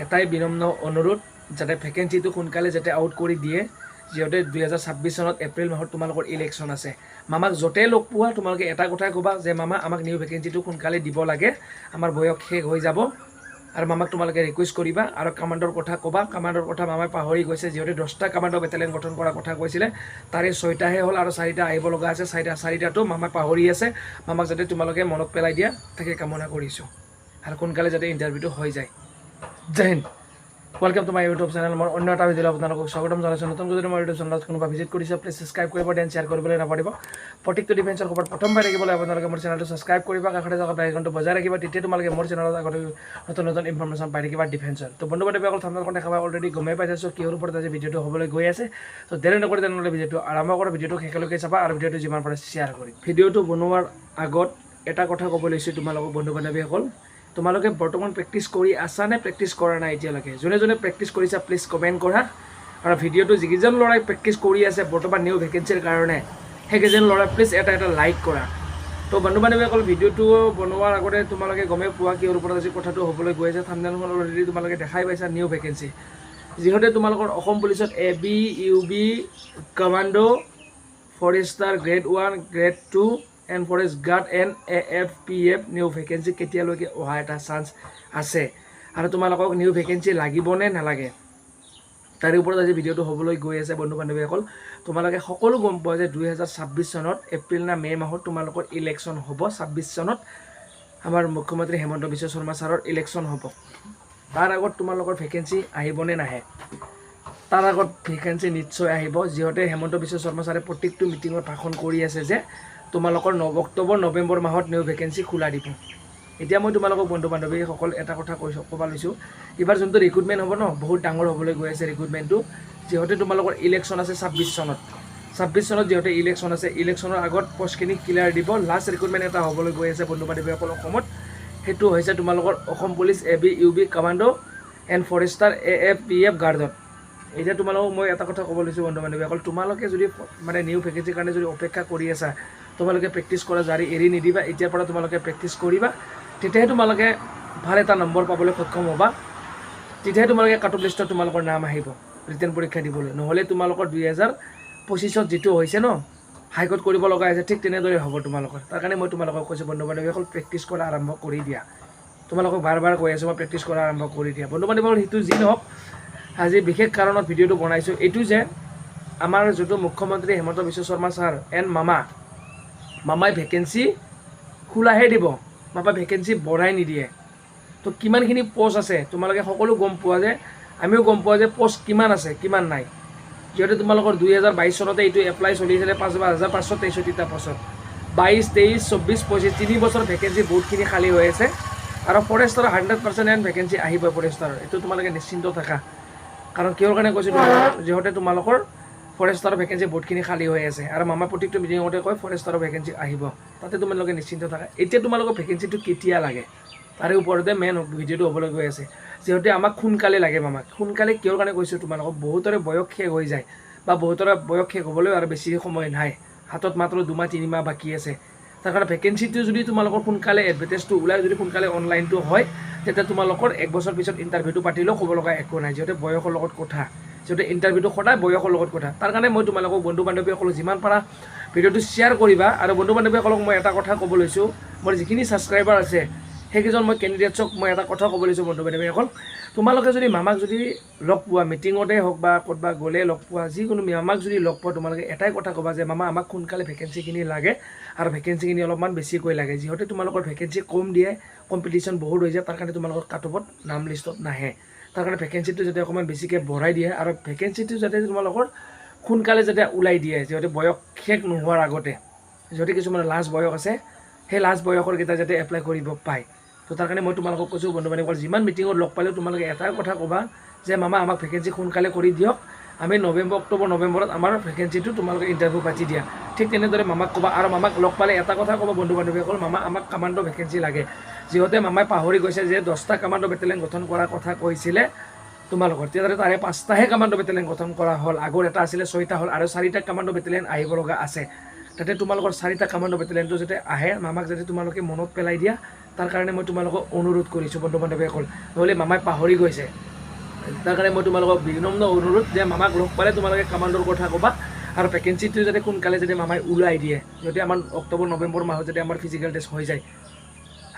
এটাই বিনম্ৰ অনুৰোধ যাতে ভেকেঞ্চিটো সোনকালে যাতে আউট কৰি দিয়ে যিহেতু 2026 চনত এপ্ৰিল মাহত তোমালোকৰ ইলেকশ্যন আছে মামাক য'তে লগ পোৱা তোমালোকে এটা কথাই ক'বা যে মামা আমাক নিউ ভেকেঞ্চিটো সোনকালে দিব লাগে আমাৰ বয়স শেষ হৈ যাব আৰু মামাক তোমালোকে ৰিকুৱেষ্ট কৰিবা আৰু কামাণ্ডৰ কথা ক'বা কামাণ্ডৰ কথা মামাই পাহৰি গৈছে যিহেতু 10টা কামাণ্ডো বেটেলিয়ন গঠন কৰাৰ কথা কৈছিলে তাৰে 6টাহে হ'ল আৰু 4টা আহিব লগা আছে 4টাটো মামাই পাহৰি আছে মামাক যাতে তোমালোকে মনত পেলাই দিয়া তাকে কামনা কৰিছোঁ আৰু সোনকালে যাতে ইণ্টাৰভিউটো হৈ যায় Jai Hind welcome to my YouTube channel মোৰ অন্য এটা ভিডিঅ'লৈ আপোনালোকক স্বাগতম জনাইছোঁ নতুন যদি মোৰ ইউটিউব চেনেলত কোনোবা ভিজিট কৰিছে প্লিজ ছাবস্ক্ৰাইব কৰিব দেন শ্বেয়াৰ কৰিবলৈ নাপাহৰিব প্ৰত্যেকটো ডিফেন্সৰ খবৰ প্ৰথমবাৰ দেখিবলৈ আপোনালোকে মোৰ চেনেলটো ছাবস্ক্ৰাইব কৰিব কাষতে থকা বেল আইকনটো বজাই ৰাখিব তেতিয়া তোমালোকে মোৰ চেনেলত আগতে নতুন নতুন ইনফৰমেশ্যন পাই থাকিবা ডিফেন্সৰ তো বন্ধু বান্ধৱীসকল থাম্বনেইলখন দেখাবা অলৰেডি গমেই পাইছো কিহৰ ওপৰত আজি ভিডিঅ'টো হ'বলৈ গৈ আছে তো দেৰি নকৰি তেনেহ'লে ভিডিঅ'টো আৰম্ভ কৰা ভিডিঅ'টো শেষলৈকে চাবা আৰু ভিডিঅ'টো যিমান পাৰে শ্বেয়াৰ কৰি ভিডিঅ'টো বনোৱাৰ আগত এটা কথা ক'ব লৈছোঁ তোমালোকক বন্ধু বান্ধৱীসকল তোমালোকে বৰ্তমান প্ৰেক্টিছ কৰি আছা নে প্ৰেক্টিছ কৰা নাই এতিয়ালৈকে যোনে যোনে প্ৰেক্টিছ কৰিছা প্লিজ কমেণ্ট কৰা আৰু ভিডিঅ'টো যিকেইজন ল'ৰাই প্ৰেক্টিছ কৰি আছে বৰ্তমান নিউ ভেকেঞ্চিৰ কাৰণে সেইকেইজন ল'ৰাই প্লিজ এটা লাইক কৰা তো বন্ধু বান্ধৱীসকল ভিডিঅ'টো বনোৱাৰ আগতে তোমালোকে গমেই পোৱা কিহৰ ওপৰত আজি কথাটো হ'বলৈ গৈ আছে থাম্বনেইলখন অলৰেডি তোমালোকে দেখাই পাইছা নিউ ভেকেঞ্চি যিহেতু তোমালোকৰ অসম পুলিচত AB UB commando Forester grade 1 grade 2 and forest guard and AFPF new vacancy কেতিয়ালৈকে অহা এটা চান্স আছে আৰু তোমালোকক নিউ ভেকেঞ্চি লাগিবনে নালাগে তাৰে ওপৰত আজি ভিডিঅ'টো হ'বলৈ গৈ আছে বন্ধু বান্ধৱীসকল তোমালোকে সকলো গম পোৱা যে 2026 চনত এপ্ৰিল না মে' মাহত তোমালোকৰ ইলেকশ্যন হ'ব 26 চনত আমাৰ মুখ্যমন্ত্ৰী হেমন্ত বিশ্ব শৰ্মা ছাৰৰ ইলেকশ্যন হ'ব তাৰ আগত তোমালোকৰ ভেকেঞ্চি আহিবনে নাহে তাৰ আগত ভেকেঞ্চি নিশ্চয় আহিব যিহেতু হেমন্ত বিশ্ব শৰ্মা ছাৰে প্ৰত্যেকটো মিটিঙত ভাষণ কৰি আছে যে তোমালোকৰ অক্টোবৰ নৱেম্বৰ মাহত নিউ ভেকেঞ্চি খোলা দিব এতিয়া মই তোমালোকক বন্ধু বান্ধৱীসকল এটা কথা ক'ব লৈছোঁ এইবাৰ যোনটো ৰিক্ৰুটমেণ্ট হ'ব ন বহুত ডাঙৰ হ'বলৈ গৈ আছে ৰিক্ৰুটমেণ্টটো যিহেতু তোমালোকৰ ইলেকশ্যন আছে 26 চনত যিহেতু ইলেকশ্যন আছে ইলেকশ্যনৰ আগত পষ্টখিনি ক্লিয়াৰ দিব লাষ্ট ৰিক্ৰুটমেণ্ট এটা হ'বলৈ গৈ আছে বন্ধু বান্ধৱীসকল অসমত সেইটো হৈছে তোমালোকৰ Assam police AB UB commando and Forester AFPF গাৰ্ডত এতিয়া তোমালোকক মই এটা কথা ক'ব লৈছোঁ বন্ধু বান্ধৱীসকল তোমালোকে যদি মানে নিউ ভেকেঞ্চিৰ কাৰণে যদি অপেক্ষা কৰি আছা তোমালোকে প্ৰেক্টিছ কৰা জাৰি এৰি নিদিবা এতিয়াৰ পৰা তোমালোকে প্ৰেক্টিছ কৰিবা তেতিয়াহে তোমালোকে ভাল এটা নম্বৰ পাবলৈ সক্ষম হ'বা তেতিয়াহে তোমালোকে কাট অফ লিষ্টত তোমালোকৰ নাম আহিব ৰিটেন পৰীক্ষা দিবলৈ নহ'লে তোমালোকৰ 2025ত যিটো হৈছে ন হাইকোৰ্ট কৰিব লগা আছে ঠিক তেনেদৰে হ'ব তোমালোকৰ তাৰ কাৰণে মই তোমালোকক কৈছোঁ বন্ধু বান্ধৱীসকল প্ৰেক্টিছ কৰা আৰম্ভ কৰি দিয়া তোমালোকক বাৰ বাৰ কৈ আছোঁ মই প্ৰেক্টিছ কৰা আৰম্ভ কৰি দিয়া বন্ধু বান্ধৱীসকল সেইটো যি নহওক আজি বিশেষ কাৰণত ভিডিঅ'টো বনাইছোঁ এইটো যে আমাৰ যিটো মুখ্যমন্ত্ৰী হেমন্ত বিশ্ব শৰ্মা ছাৰ এণ্ড মামাই ভেকেঞ্চি খোলাহে দিব মামা ভেকেঞ্চি বঢ়াই নিদিয়ে তো কিমানখিনি পোষ্ট আছে তোমালোকে সকলো গম পোৱা যে আমিও গম পোৱা যে পোষ্ট কিমান আছে কিমান নাই যিহেতু তোমালোকৰ 2022 চনতে এইটো এপ্লাই চলি আছিলে 5563টা পোষ্টত 22 23 24 25 3 বছৰ ভেকেঞ্চি বহুতখিনি খালী হৈ আছে আৰু ফৰেষ্টাৰৰ 100% এণ্ড ভেকেঞ্চি আহিব ফৰেষ্টাৰৰ এইটো তোমালোকে নিশ্চিন্ত থাকা কাৰণ কিহৰ কাৰণে কৈছোঁ যিহেতু তোমালোকৰ ফৰেষ্টাৰৰ ভেকেঞ্চি বহুতখিনি খালী হৈ আছে আৰু মামা প্ৰত্যেকটো মিটিঙতে কয় ফৰেষ্টাৰৰ ভেকেঞ্চি আহিব তাতে তোমালোকে নিশ্চিন্ত থাকা এতিয়া তোমালোকৰ ভেকেঞ্চিটো কেতিয়া লাগে তাৰে ওপৰতে মেইন ভিডিঅ'টো হ'বলৈ গৈ আছে যিহেতু আমাক সোনকালে লাগে মামাক সোনকালে কিহৰ কাৰণে কৈছোঁ তোমালোকক বহুতৰে বয়স শেষ হৈ যায় বা বহুতৰে বয়স শেষ হ'বলৈ আৰু বেছি সময় নাই হাতত মাত্ৰ 2 মাহ 3 মাহ বাকী আছে তাৰ কাৰণে ভেকেঞ্চিটো যদি তোমালোকৰ সোনকালে এডভাৰটাইজটো ওলাই যদি সোনকালে অনলাইনটো হয় তেতিয়া তোমালোকৰ 1 বছৰ পিছত ইণ্টাৰভিউটো পাতিলেও ক'ব লগা একো নাই যিহেতু বয়সৰ লগত কথা যিহেতু ইণ্টাৰভিউটো সদায় বয়সৰ লগত কথা তাৰ কাৰণে মই তোমালোকক বন্ধু বান্ধৱীসকলক যিমান পাৰা ভিডিঅ'টো শ্বেয়াৰ কৰিবা আৰু বন্ধু বান্ধৱীসকলক মই এটা কথা ক'ব লৈছোঁ মোৰ যিখিনি ছাবস্ক্ৰাইবাৰ আছে সেইকেইজন মই কেণ্ডিডেটছক মই এটা কথা ক'ব লৈছোঁ বন্ধু বান্ধৱীসকল তোমালোকে যদি মামাক যদি লগ পোৱা মিটিঙতে হওক বা ক'ৰবাত গ'লে লগ পোৱা যিকোনো মামাক যদি লগ পোৱা তোমালোকে এটাই কথা ক'বা যে মামা আমাক সোনকালে ভেকেঞ্চিখিনি লাগে আৰু ভেকেঞ্চিখিনি অলপমান বেছিকৈ লাগে যিহেতু তোমালোকৰ ভেকেঞ্চি কম দিয়ে কম্পিটিশ্যন বহুত হৈ যায় তাৰ কাৰণে তোমালোকৰ কাট অফত নাম লিষ্টত নাহে তাৰ কাৰণে ভেকেঞ্চিটো যাতে অকণমান বেছিকৈ বঢ়াই দিয়ে আৰু ভেকেঞ্চিটো যাতে তোমালোকৰ সোনকালে যাতে ওলাই দিয়ে যিহেতু বয়স শেষ নোহোৱাৰ আগতে যদি কিছুমান লাষ্ট বয়স আছে সেই লাষ্ট বয়সৰ কেইটা যাতে এপ্লাই কৰিব পায় তো তাৰ কাৰণে মই তোমালোকক কৈছোঁ বন্ধু বান্ধৱীসকল যিমান মিটিঙত লগ পালেও তোমালোকে এটাই কথা ক'বা যে মামা আমাক ভেকেঞ্চি সোনকালে কৰি দিয়ক আমি অক্টোবৰ নৱেম্বৰত আমাৰ ভেকেঞ্চিটো তোমালোকে ইণ্টাৰভিউ পাতি দিয়া ঠিক তেনেদৰে মামাক ক'বা আৰু মামাক লগ পালে এটা কথা ক'ব বন্ধু বান্ধৱীসকল মামা আমাক কামাণ্ডো ভেকেঞ্চি লাগে যিহেতু মামাই পাহৰি গৈছে যে 10টা কামাণ্ডো বেটেলিয়ন গঠন কৰাৰ কথা কৈছিলে তোমালোকৰ তেতিয়াহ'লে তাৰে 5টাহে কামাণ্ডো বেটেলিয়ন গঠন কৰা হ'ল আগৰ এটা আছিলে 6টা হ'ল আৰু 4টা কামাণ্ডো বেটেলিয়ন আহিব লগা আছে তাতে তোমালোকৰ 4টা কামাণ্ডো বেটেলিয়নটো যাতে আহে মামাক যাতে তোমালোকে মনত পেলাই দিয়া তাৰ কাৰণে মই তোমালোকক অনুৰোধ কৰিছোঁ বন্ধু বান্ধৱীসকল নহ'লে মামাই পাহৰি গৈছে তাৰ কাৰণে মই তোমালোকক বিনম্ৰ অনুৰোধ যে মামাক লগ পালে তোমালোকে কামাণ্ডৰ কথা ক'বা আৰু ভেকেঞ্চিটো যাতে সোনকালে যদি মামাই ওলাই দিয়ে, যদি আমাৰ অক্টোবৰ নৱেম্বৰ মাহত যদি আমাৰ ফিজিকেল টেষ্ট হৈ যায়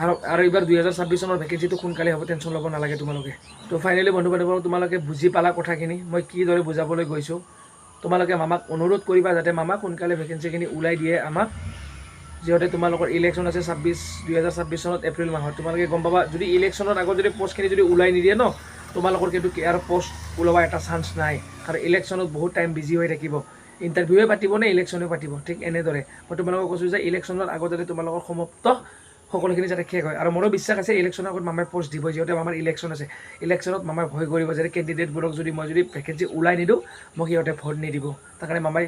আৰু এইবাৰ 2026 চনৰ ভেকেঞ্চিটো সোনকালে হ'ব, টেনশ্যন ল'ব নালাগে তোমালোকে। তো ফাইনেলি বন্ধু বান্ধৱ তোমালোকে বুজি পালা কথাখিনি মই কিদৰে বুজাবলৈ গৈছোঁ। তোমালোকে মামাক অনুৰোধ কৰিবা যাতে মামাক সোনকালে ভেকেঞ্চিখিনি ওলাই দিয়ে আমাক, যিহেতু তোমালোকৰ ইলেকশ্যন আছে 2026 চনত এপ্ৰিল মাহত। তোমালোকে গম পাবা যদি ইলেকশ্যনৰ আগত যদি পষ্টখিনি যদি ওলাই নিদিয়ে ন, তোমালোকৰ কিন্তু আৰু পষ্ট ওলোৱা এটা চান্স নাই, কাৰণ ইলেকশ্যনত বহুত টাইম বিজি হৈ থাকিব। ইণ্টাৰভিউৱে পাতিব নে ইলেকশ্যনে পাতিব, ঠিক এনেদৰে মই তোমালোকক কৈছোঁ যে ইলেকশ্যনৰ আগত যাতে তোমালোকৰ সমাপ্ত সকলোখিনি যাতে শেষ হয়। আৰু মোৰো বিশ্বাস আছে ইলেকশ্যনৰ আগত মামাই পষ্ট দিব, যিহেতু আমাৰ ইলেকশ্যন আছে। ইলেকশ্যনত মামাই ভয় কৰিব যাতে কেণ্ডিডেটবোৰক যদি মই যদি ভেকেঞ্চি ওলাই নিদিওঁ মোক সিহঁতে ভোট নিদিব। তাৰ কাৰণে মামাই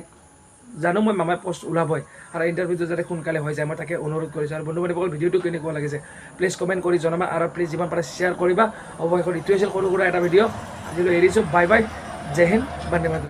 জানো মই মামাই পষ্ট ওলাবই আৰু ইণ্টাৰভিউটো যাতে সোনকালে হৈ যায় মই তাকে অনুৰোধ কৰিছোঁ। আৰু বন্ধু বান্ধৱসকল ভিডিঅ'টো কেনেকুৱা লাগিছে প্লিজ কমেণ্ট কৰি জনাবা আৰু প্লিজ যিমান পাৰে শ্বেয়াৰ কৰিবা। অৱশেষত এইটোৱে আছিল সৰু সুৰা এটা ভিডিঅ'। আজিলৈ এৰিছোঁ, বাই বাই, জয় হিন্দ, বন্দে মাতৰম।